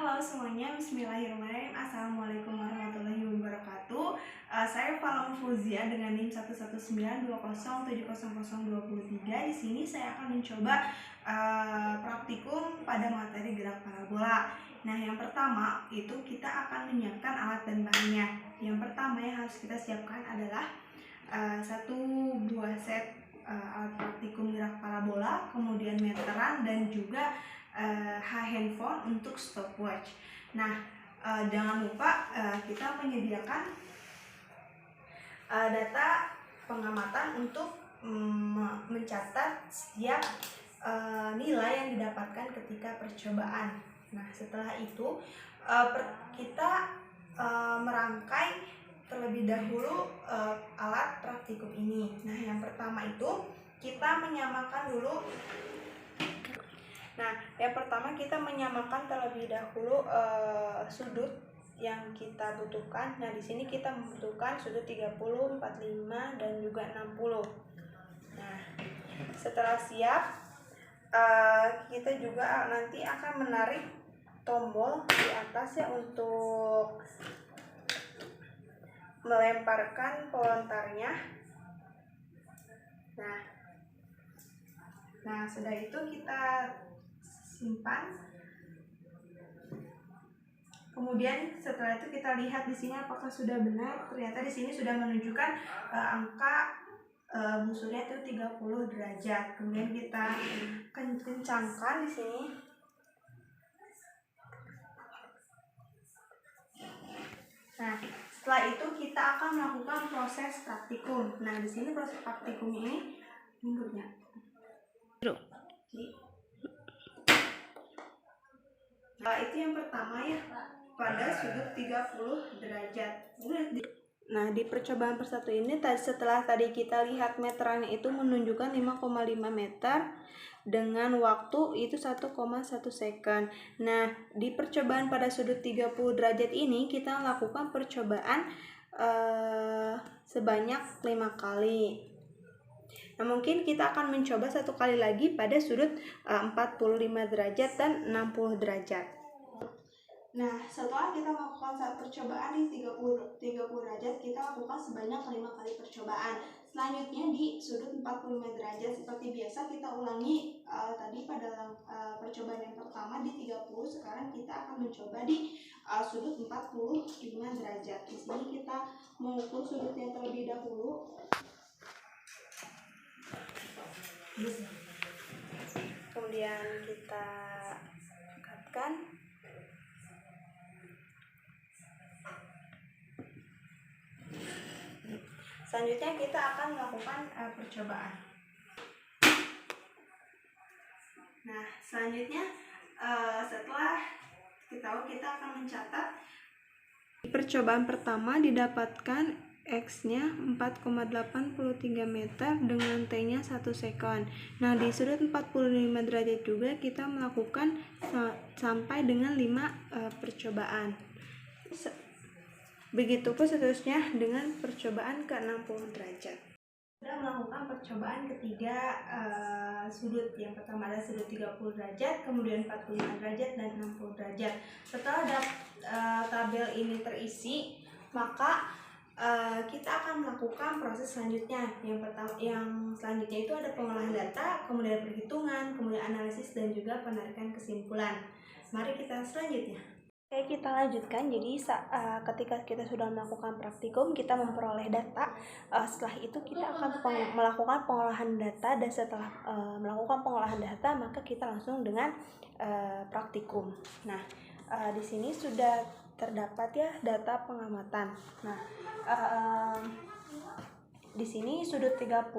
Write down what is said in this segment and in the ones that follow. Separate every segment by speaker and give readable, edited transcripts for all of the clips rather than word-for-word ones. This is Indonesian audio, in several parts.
Speaker 1: Halo semuanya, bismillahirrahmanirrahim. Assalamualaikum warahmatullahi wabarakatuh. Saya Falam Fuzia dengan NIM 11920700023. Di sini saya akan mencoba praktikum pada materi gerak parabola. Nah, yang pertama itu kita akan menyiapkan alat dan bahannya. Yang pertama yang harus kita siapkan adalah satu buah set alat praktikum gerak parabola, kemudian meteran dan juga handphone untuk stopwatch. Nah, jangan lupa kita menyediakan data pengamatan untuk mencatat setiap nilai yang didapatkan ketika percobaan. Nah, setelah itu kita merangkai terlebih dahulu alat praktikum ini. Nah, yang pertama itu kita menyamakan dulu. Nah, yang pertama kita menyamakan terlebih dahulu sudut yang kita butuhkan. Nah, di sini kita membutuhkan sudut 30, 45 dan juga 60. Nah, setelah siap kita juga nanti akan menarik tombol di atas ya untuk melemparkan pelontarnya. Nah, sudah itu kita simpan. Kemudian setelah itu kita lihat di sini apakah sudah benar. Ternyata di sini sudah menunjukkan angka busurnya itu 30 derajat. Kemudian kita kencangkan di sini. Nah, setelah itu kita akan melakukan proses praktikum. Nah, di sini proses praktikum ini mundurnya. Itu yang pertama ya, pada sudut 30 derajat. Nah, di percobaan persatu ini setelah tadi kita lihat meterannya itu menunjukkan 5,5 meter dengan waktu itu 1,1 second. Nah, di percobaan pada sudut 30 derajat ini kita lakukan percobaan sebanyak 5 kali. Nah, mungkin kita akan mencoba satu kali lagi pada sudut 45 derajat dan 60 derajat. Nah, setelah kita melakukan saat percobaan di 30 derajat, kita lakukan sebanyak 5 kali percobaan. Selanjutnya di sudut 45 derajat seperti biasa kita ulangi tadi pada percobaan yang pertama di 30, sekarang kita akan mencoba di sudut 45 derajat. Di sini kita mengukur sudutnya terlebih dahulu. Kemudian kita angkatkan. Selanjutnya kita akan melakukan percobaan. Nah, selanjutnya setelah kita akan mencatat. Di percobaan pertama didapatkan X-nya 4,83 meter dengan T-nya 1 second. Nah, di sudut 45 derajat juga kita melakukan sampai dengan 5 percobaan. Begitupun seterusnya dengan percobaan ke 60 derajat. Sudah melakukan percobaan ketiga sudut. Yang pertama adalah sudut 30 derajat, kemudian 45 derajat dan 60 derajat. Setelah tabel ini terisi, maka kita akan melakukan proses selanjutnya. Yang selanjutnya itu ada pengolahan data, kemudian perhitungan, kemudian analisis dan juga penarikan kesimpulan. Mari kita selanjutnya. Oke, kita lanjutkan. Jadi ketika kita sudah melakukan praktikum, kita memperoleh data. Setelah itu kita akan melakukan pengolahan data, dan setelah melakukan pengolahan data, maka kita langsung dengan praktikum. Nah, di sini sudah terdapat ya data pengamatan. Nah, di sini sudut 30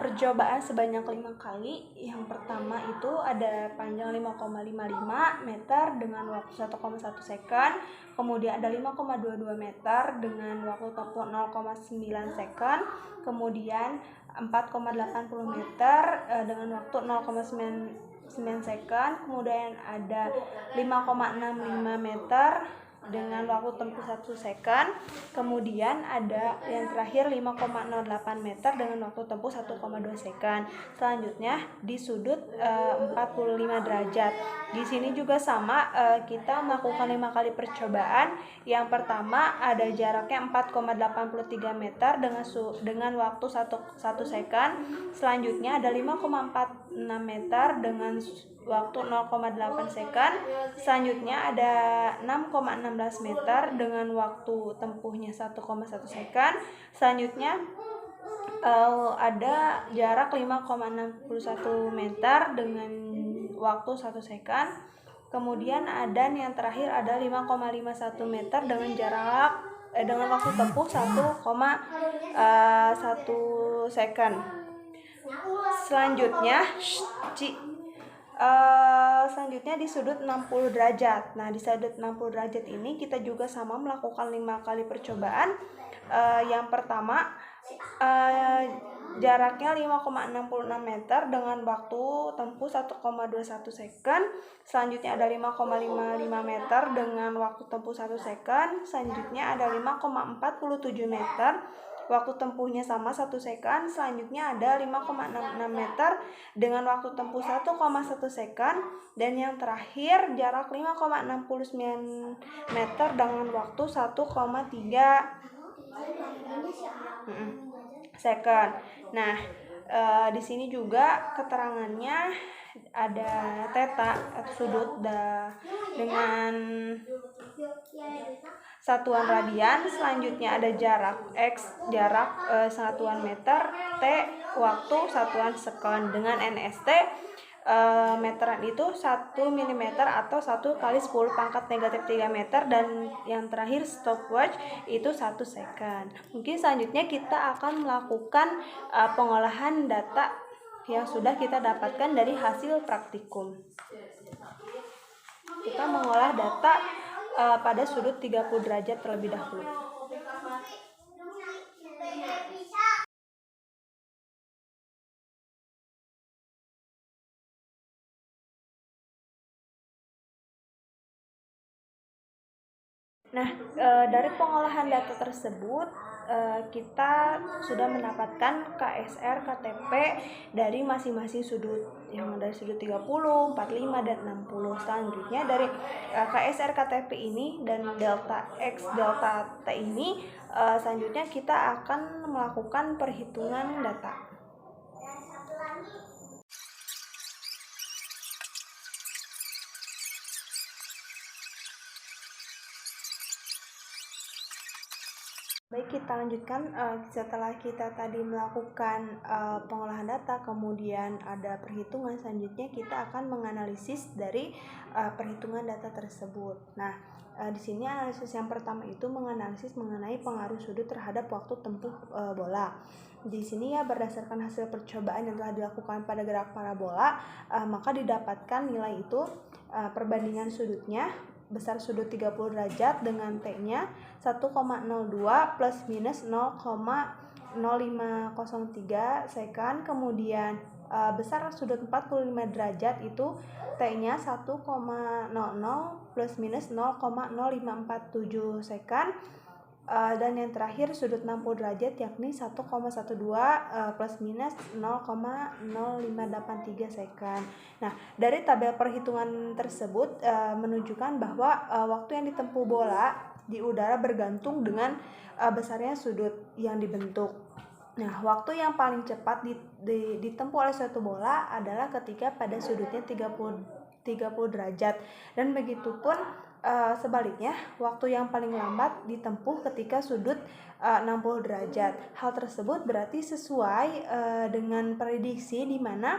Speaker 1: percobaan sebanyak 5 kali. Yang pertama itu ada panjang 5,55 meter dengan waktu 1,1 second. Kemudian ada 5,22 meter dengan waktu tempuh 0,9 second. Kemudian 4,80 meter dengan waktu 0,9 second. Kemudian ada 5,65 meter dengan waktu tempuh 1 second. Kemudian ada yang terakhir 5,08 meter dengan waktu tempuh 1,2 second. Selanjutnya di sudut 45 derajat. Di sini juga sama, kita melakukan 5 kali percobaan. Yang pertama ada jaraknya 4,83 meter dengan waktu 1 second. Selanjutnya ada 5,46 meter dengan waktu 0,8 second. Selanjutnya ada 6,16 meter dengan waktu tempuhnya 1,1 second. Selanjutnya ada jarak 5,61 meter dengan waktu 1 second. Kemudian ada yang terakhir ada 5,51 meter dengan waktu tempuh 1,1 second. Selanjutnya di sudut 60 derajat. Nah, di sudut 60 derajat ini kita juga sama melakukan 5 kali percobaan. Yang pertama jaraknya 5,66 meter dengan waktu tempuh 1,21 second. Selanjutnya ada 5,55 meter dengan waktu tempuh 1 second. Selanjutnya ada 5,47 meter, waktu tempuhnya sama 1 second. Selanjutnya ada 5,66 meter dengan waktu tempuh 1,1 second. Dan yang terakhir jarak 5,69 meter dengan waktu 1,3 second. Nah, di sini juga keterangannya ada theta atau sudut dengan satuan radian. Selanjutnya ada jarak x, jarak satuan meter, t waktu satuan second dengan NST. Meteran itu 1 mm atau 1 kali 10 pangkat negatif 3 meter, dan yang terakhir stopwatch itu 1 second. Mungkin selanjutnya kita akan melakukan pengolahan data yang sudah kita dapatkan dari hasil praktikum. Kita mengolah data pada sudut 30 derajat terlebih dahulu. Nah, dari pengolahan data tersebut kita sudah mendapatkan KSR KTP dari masing-masing sudut, yang dari sudut 30, 45, dan 60. Selanjutnya dari KSR KTP ini dan delta X, delta T ini selanjutnya kita akan melakukan perhitungan data. Baik, kita lanjutkan. Setelah kita tadi melakukan pengolahan data, kemudian ada perhitungan, selanjutnya kita akan menganalisis dari perhitungan data tersebut. Nah, di sini analisis yang pertama itu menganalisis mengenai pengaruh sudut terhadap waktu tempuh bola. Di sini ya, berdasarkan hasil percobaan yang telah dilakukan pada gerak parabola, maka didapatkan nilai itu perbandingan sudutnya besar sudut 30 derajat dengan T-nya 1,02 plus minus 0,0503 second. Kemudian besar sudut 45 derajat itu T-nya 1,00 plus minus 0,0547 second. Dan yang terakhir sudut 60 derajat yakni 1,12 plus minus 0,0583 second. Nah, dari tabel perhitungan tersebut menunjukkan bahwa waktu yang ditempuh bola di udara bergantung dengan besarnya sudut yang dibentuk. Nah, waktu yang paling cepat ditempuh oleh suatu bola adalah ketika pada sudutnya 30 derajat, dan begitupun sebaliknya, waktu yang paling lambat ditempuh ketika sudut 60 derajat. Hal tersebut berarti sesuai dengan prediksi di mana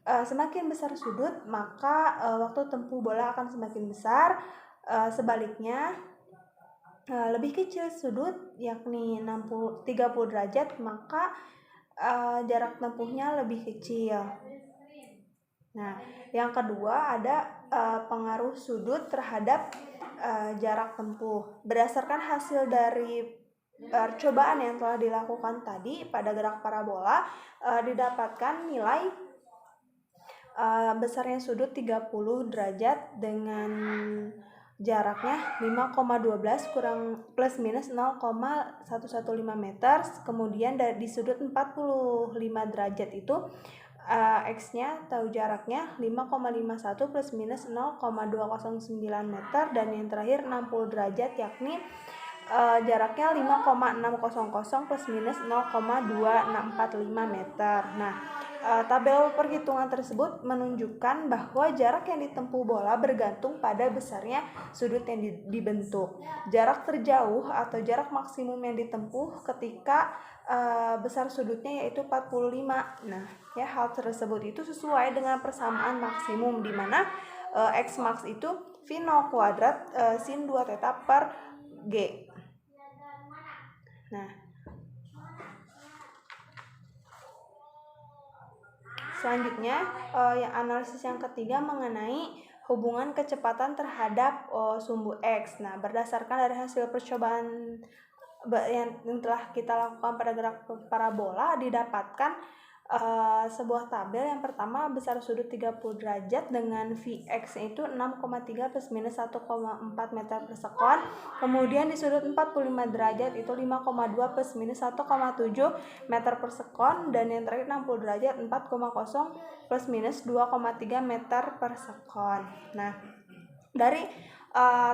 Speaker 1: semakin besar sudut, maka waktu tempuh bola akan semakin besar. Sebaliknya, lebih kecil sudut yakni 30 derajat, maka jarak tempuhnya lebih kecil. Nah, yang kedua ada pengaruh sudut terhadap jarak tempuh. Berdasarkan hasil dari percobaan yang telah dilakukan tadi pada gerak parabola, didapatkan nilai besarnya sudut 30 derajat dengan jaraknya 5,12 kurang plus minus 0,115 meter. Kemudian di sudut 45 derajat itu X-nya atau jaraknya 5,51 plus minus 0,209 meter, dan yang terakhir 60 derajat yakni jaraknya 5,600 plus minus 0,2645 meter. Nah, tabel perhitungan tersebut menunjukkan bahwa jarak yang ditempuh bola bergantung pada besarnya sudut yang dibentuk. Jarak terjauh atau jarak maksimum yang ditempuh ketika besar sudutnya yaitu 45. Nah, ya, hal tersebut itu sesuai dengan persamaan maksimum di mana X max itu V0 kuadrat sin 2 theta per G. Nah, selanjutnya yang analisis yang ketiga mengenai hubungan kecepatan terhadap sumbu X. Nah, berdasarkan dari hasil percobaan yang telah kita lakukan pada gerak parabola, didapatkan sebuah tabel. Yang pertama, besar sudut 30 derajat dengan Vx itu 6,3 plus minus 1,4 meter per sekon. Kemudian di sudut 45 derajat itu 5,2 plus minus 1,7 meter per sekon. Dan yang terakhir 60 derajat 4,0 plus minus 2,3 meter per sekon. Nah, dari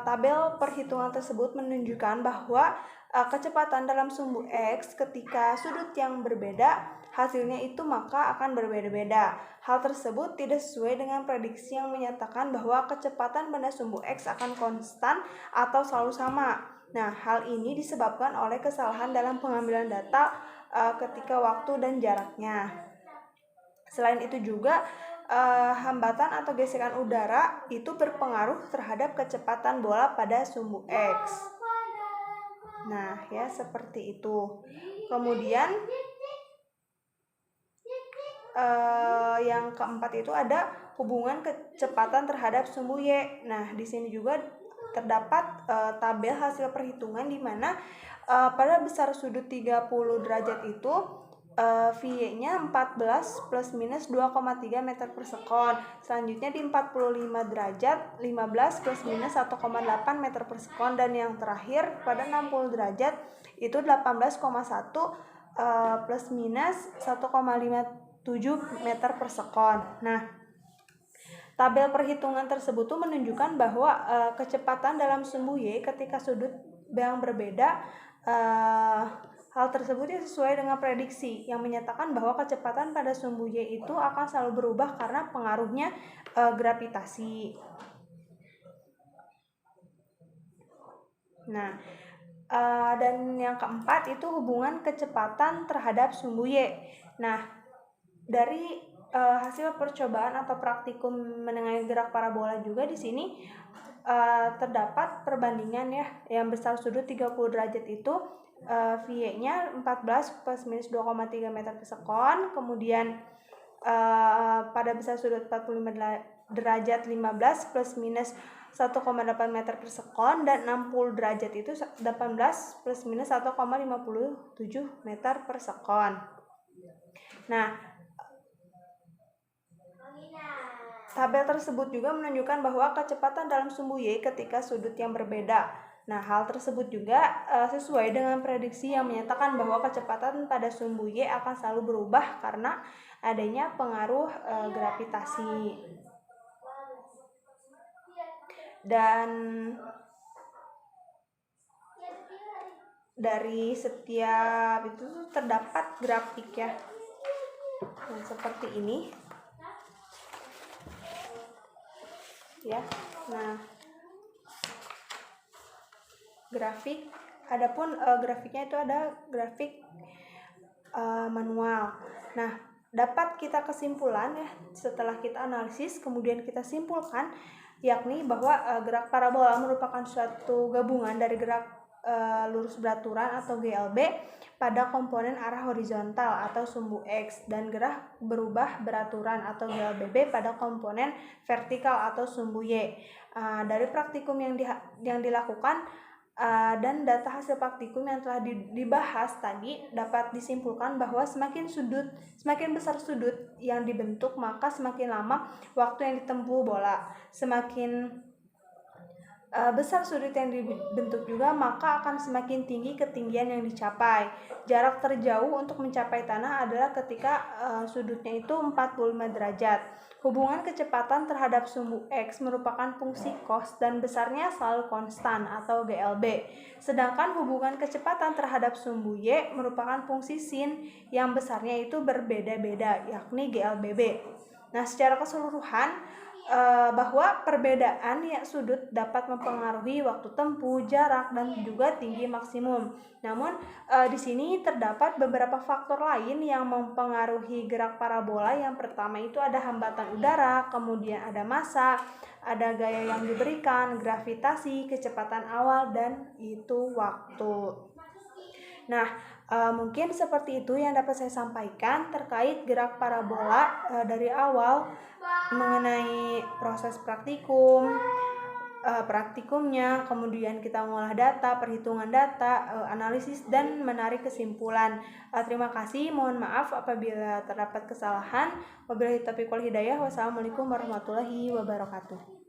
Speaker 1: tabel perhitungan tersebut menunjukkan bahwa kecepatan dalam sumbu X ketika sudut yang berbeda, hasilnya itu maka akan berbeda-beda. Hal tersebut tidak sesuai dengan prediksi yang menyatakan bahwa kecepatan pada sumbu X akan konstan atau selalu sama. Nah, hal ini disebabkan oleh kesalahan dalam pengambilan data ketika waktu dan jaraknya. Selain itu juga hambatan atau gesekan udara itu berpengaruh terhadap kecepatan bola pada sumbu X. Nah, ya, seperti itu. Kemudian yang keempat itu ada hubungan kecepatan terhadap sumbu Y. Nah, di sini juga terdapat tabel hasil perhitungan di mana pada besar sudut 30 derajat itu V-nya 14 plus minus 2,3 meter per sekon. Selanjutnya di 45 derajat 15 plus minus 1,8 meter per sekon. Dan yang terakhir pada 60 derajat itu 18,1 plus minus 1,57 meter per sekon. Nah, tabel perhitungan tersebut tuh menunjukkan bahwa kecepatan dalam sumbu Y ketika sudut yang berbeda, hal tersebut sesuai dengan prediksi yang menyatakan bahwa kecepatan pada sumbu Y itu akan selalu berubah karena pengaruhnya gravitasi. Nah, dan yang keempat itu hubungan kecepatan terhadap sumbu Y. Nah, dari hasil percobaan atau praktikum menengahi gerak parabola juga di sini terdapat perbandingan ya, yang besar sudut 30 derajat itu V-nya 14 plus minus 2,3 meter per sekon. Kemudian pada besar sudut 45 derajat 15 plus minus 1,8 meter per sekon, dan 60 derajat itu 18 plus minus 1,57 meter per sekon. Nah, tabel tersebut juga menunjukkan bahwa kecepatan dalam sumbu Y ketika sudut yang berbeda. Nah, hal tersebut juga sesuai dengan prediksi yang menyatakan bahwa kecepatan pada sumbu Y akan selalu berubah karena adanya pengaruh gravitasi. Dan dari setiap itu terdapat grafik ya, nah, seperti ini ya. Nah, grafik, adapun grafiknya itu ada grafik manual. Nah, dapat kita kesimpulan ya setelah kita analisis kemudian kita simpulkan, yakni bahwa gerak parabola merupakan suatu gabungan dari gerak lurus beraturan atau GLB pada komponen arah horizontal atau sumbu X, dan gerak berubah beraturan atau GLBB pada komponen vertikal atau sumbu Y. Dari praktikum yang dilakukan dan data hasil praktikum yang telah dibahas tadi, dapat disimpulkan bahwa semakin besar sudut yang dibentuk, maka semakin lama waktu yang ditempuh bola. Semakin besar sudut yang dibentuk juga, maka akan semakin tinggi ketinggian yang dicapai. Jarak terjauh untuk mencapai tanah adalah ketika sudutnya itu 45 derajat. Hubungan kecepatan terhadap sumbu X merupakan fungsi cos dan besarnya selalu konstan atau GLB. Sedangkan hubungan kecepatan terhadap sumbu Y merupakan fungsi sin yang besarnya itu berbeda-beda, yakni GLBB. Nah, secara keseluruhan bahwa perbedaan sudut dapat mempengaruhi waktu tempuh, jarak, dan juga tinggi maksimum. Namun di sini terdapat beberapa faktor lain yang mempengaruhi gerak parabola. Yang pertama itu ada hambatan udara, kemudian ada massa, ada gaya yang diberikan, gravitasi, kecepatan awal, dan itu waktu. Nah, mungkin seperti itu yang dapat saya sampaikan terkait gerak parabola dari awal mengenai proses praktikumnya, kemudian kita mengolah data, perhitungan data, analisis, dan menarik kesimpulan. Terima kasih, mohon maaf apabila terdapat kesalahan. Wabillahi taufiq wal hidayah. Wassalamualaikum warahmatullahi wabarakatuh.